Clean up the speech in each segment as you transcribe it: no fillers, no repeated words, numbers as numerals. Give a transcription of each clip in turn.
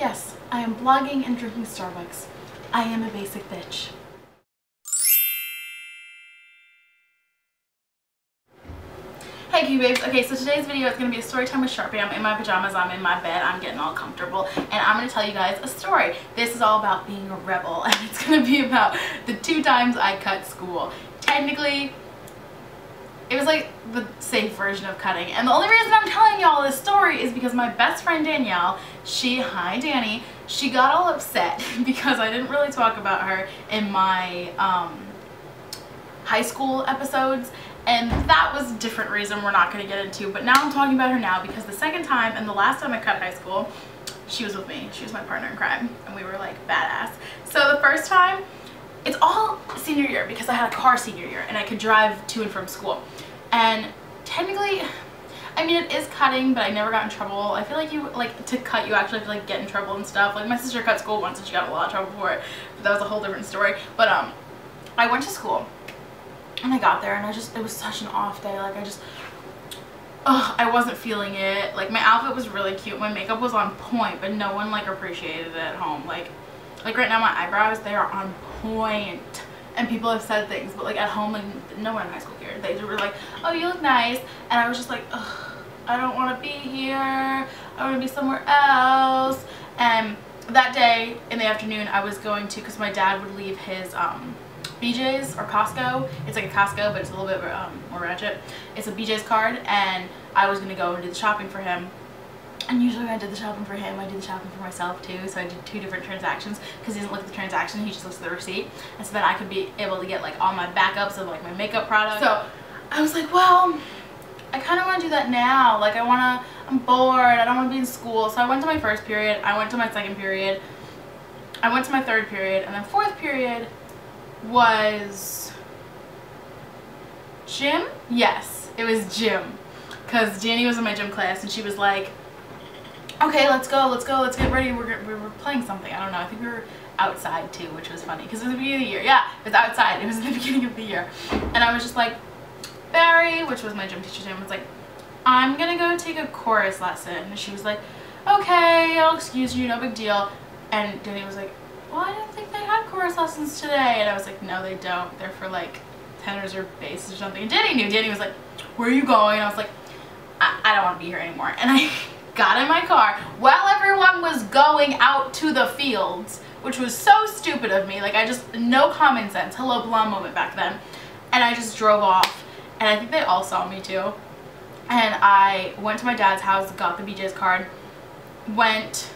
Yes, I am blogging and drinking Starbucks. I am a basic bitch. Hey cute babes. Okay, so today's video is going to be a story time with Sharpie. I'm in my pajamas, I'm in my bed, I'm getting all comfortable, and I'm going to tell you guys a story. This is all about being a rebel, and it's going to be about the 2 times I cut school. Technically, it was like the safe version of cutting, and the only reason I'm telling y'all this story is because my best friend Danielle, hi Danny, she got all upset because I didn't really talk about her in my high school episodes. And that was a different reason we're not going to get into, but now I'm talking about her now because the second time and the last time I cut high school, she was with me. She was my partner in crime, and we were like badass. So the first time, it's all senior year because I had a car senior year and I could drive to and from school. And technically, I mean, it is cutting, but I never got in trouble. I feel like to cut, you actually have to like get in trouble and stuff. Like my sister cut school once and she got in a lot of trouble for it, but that was a whole different story. But I went to school. And I got there and it was such an off day. Like I wasn't feeling it. Like my outfit was really cute. My makeup was on point, but no one like appreciated it at home. Like right now my eyebrows, they are on point. And people have said things, but like at home, like no one in high school cared. They were like, oh, you look nice. And I was just like, ugh, I don't want to be here. I want to be somewhere else. And that day in the afternoon, I was going to, because my dad would leave his BJ's or Costco. It's like a Costco, but it's a little bit more ratchet. It's a BJ's card, and I was gonna go and do the shopping for him. And usually when I did the shopping for him, I do the shopping for myself too. So I did 2 different transactions because he doesn't look at the transaction, he just looks at the receipt. And so then I could be able to get like all my backups of like my makeup products. So I was like, well, I kind of want to do that now. Like I'm bored, I don't want to be in school. So I went to my first period, I went to my second period, I went to my third period, and then fourth period was gym? Yes, it was gym. Because Danny was in my gym class and she was like, okay, let's go, let's get ready. We were playing something. I don't know. I think we were outside too, which was funny because it was the beginning of the year. Yeah, it was outside. It was the beginning of the year. And I was just like, Barry, which was my gym teacher's name, was like, I'm going to go take a chorus lesson. And she was like, okay, I'll excuse you, no big deal. And Danny was like, well, I didn't think they had chorus lessons today. And I was like, no, they don't. They're for like tenors or bass or something. And Danny knew. Danny was like, where are you going? And I was like, I don't want to be here anymore. And I got in my car while everyone was going out to the fields, which was so stupid of me. Like no common sense. Hello, blonde moment back then. And I just drove off. And I think they all saw me too. And I went to my dad's house, got the BJ's card, went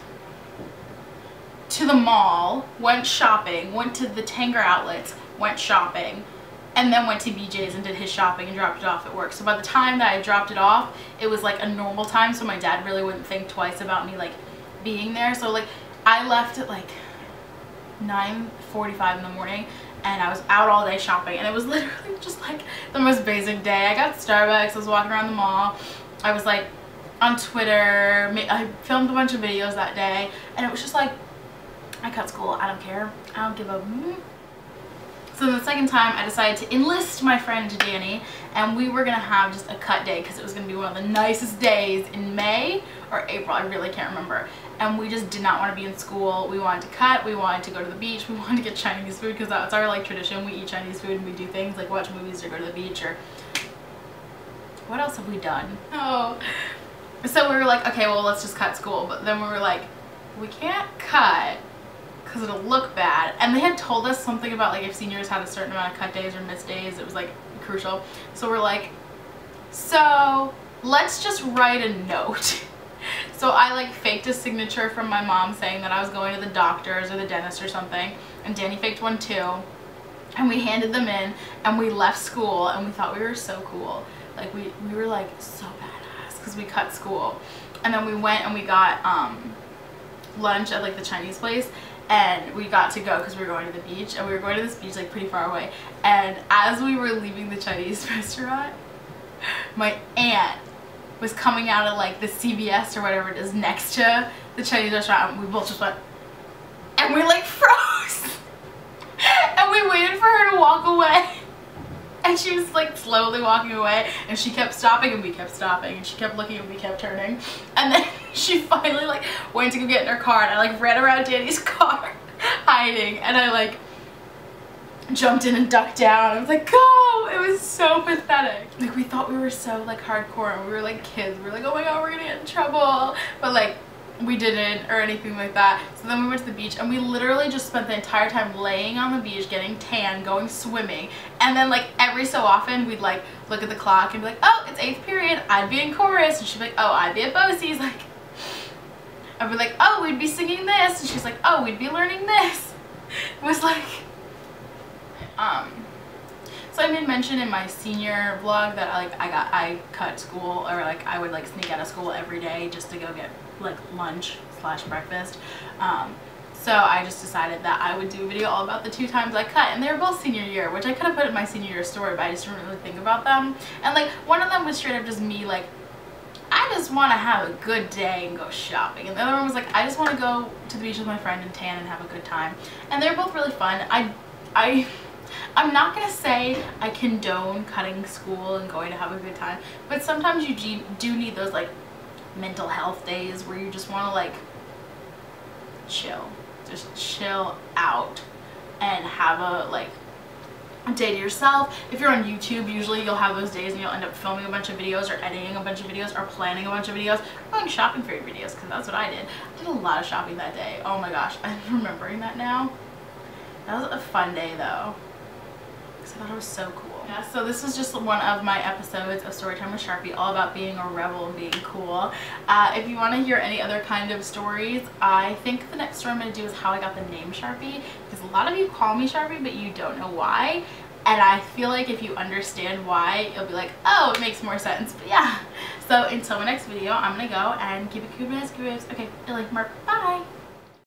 to the mall, went shopping, went to the Tanger outlets, went shopping, and then went to BJ's and did his shopping and dropped it off at work. So by the time that I dropped it off, it was like a normal time, so my dad really wouldn't think twice about me like being there. So like I left at like 9:45 in the morning and I was out all day shopping, and it was literally just like the most basic day. I got Starbucks, I was walking around the mall, I was like on Twitter, I filmed a bunch of videos that day, and it was just like, I cut school, I don't care, I don't give a So the second time I decided to enlist my friend Danny, and we were going to have just a cut day because it was going to be one of the nicest days in May or April, I really can't remember. And we just did not want to be in school. We wanted to cut, we wanted to go to the beach, we wanted to get Chinese food because that's our like tradition. We eat Chinese food and we do things like watch movies or go to the beach, or what else have we done? Oh. So we were like, okay, well let's just cut school. But then we were like, we can't cut because it'll look bad. And they had told us something about like if seniors had a certain amount of cut days or missed days, it was like crucial. So we're like, so let's just write a note. So I like faked a signature from my mom saying that I was going to the doctors or the dentist or something, and Danny faked one too, and we handed them in and we left school, and we thought we were so cool. Like we were like so badass because we cut school. And then we went and we got lunch at like the Chinese place, and we got to go because we were going to the beach, and we were going to this beach like pretty far away. And as we were leaving the Chinese restaurant, my aunt was coming out of like the CVS or whatever it is next to the Chinese restaurant, and we both just went, and we like froze. And we waited for her to walk away, And she was like slowly walking away, and she kept stopping and we kept stopping, and she kept looking and we kept turning. And then she finally like went to go get in her car, and I like ran around Danny's car hiding, and I like jumped in and ducked down. I was like, go! It was so pathetic. Like, we thought we were so like hardcore, and we were like kids. We were like, oh my god, we're gonna get in trouble. But like, we didn't or anything like that. So then we went to the beach, and we literally just spent the entire time laying on the beach, getting tan, going swimming. And then like every so often we'd like look at the clock and be like, oh, it's 8th period, I'd be in chorus. And she'd be like, oh, I'd be at Bosie's. Like, I'd be like, oh, we'd be singing this. And she's like, oh, we'd be learning this. It was like, so I made mention in my senior vlog that I cut school, or like I would like sneak out of school every day just to go get like lunch / breakfast. So I just decided that I would do a video all about the 2 times I cut, and they were both senior year, which I could have put in my senior year story, but I just didn't really think about them. And like one of them was straight up just me like, I just want to have a good day and go shopping, and the other one was like, I just want to go to the beach with my friend and tan and have a good time. And they're both really fun. I'm not gonna say I condone cutting school and going to have a good time, but sometimes you do need those like mental health days where you just want to like chill, just chill out and have a like a day to yourself. If you're on YouTube, usually you'll have those days and you'll end up filming a bunch of videos, or editing a bunch of videos, or planning a bunch of videos, or going shopping for your videos, because that's what I did. I did a lot of shopping that day. Oh my gosh, I'm remembering that now. That was a fun day though. I thought it was so cool. Yeah, so this was just one of my episodes of Storytime with Sharpie, all about being a rebel and being cool. If you want to hear any other kind of stories, I think the next story I'm going to do is how I got the name Sharpie, because a lot of you call me Sharpie but you don't know why, and I feel like if you understand why, you'll be like, oh, it makes more sense. But yeah, so until my next video, I'm going to go and keep it cute, okay, like Mark, bye!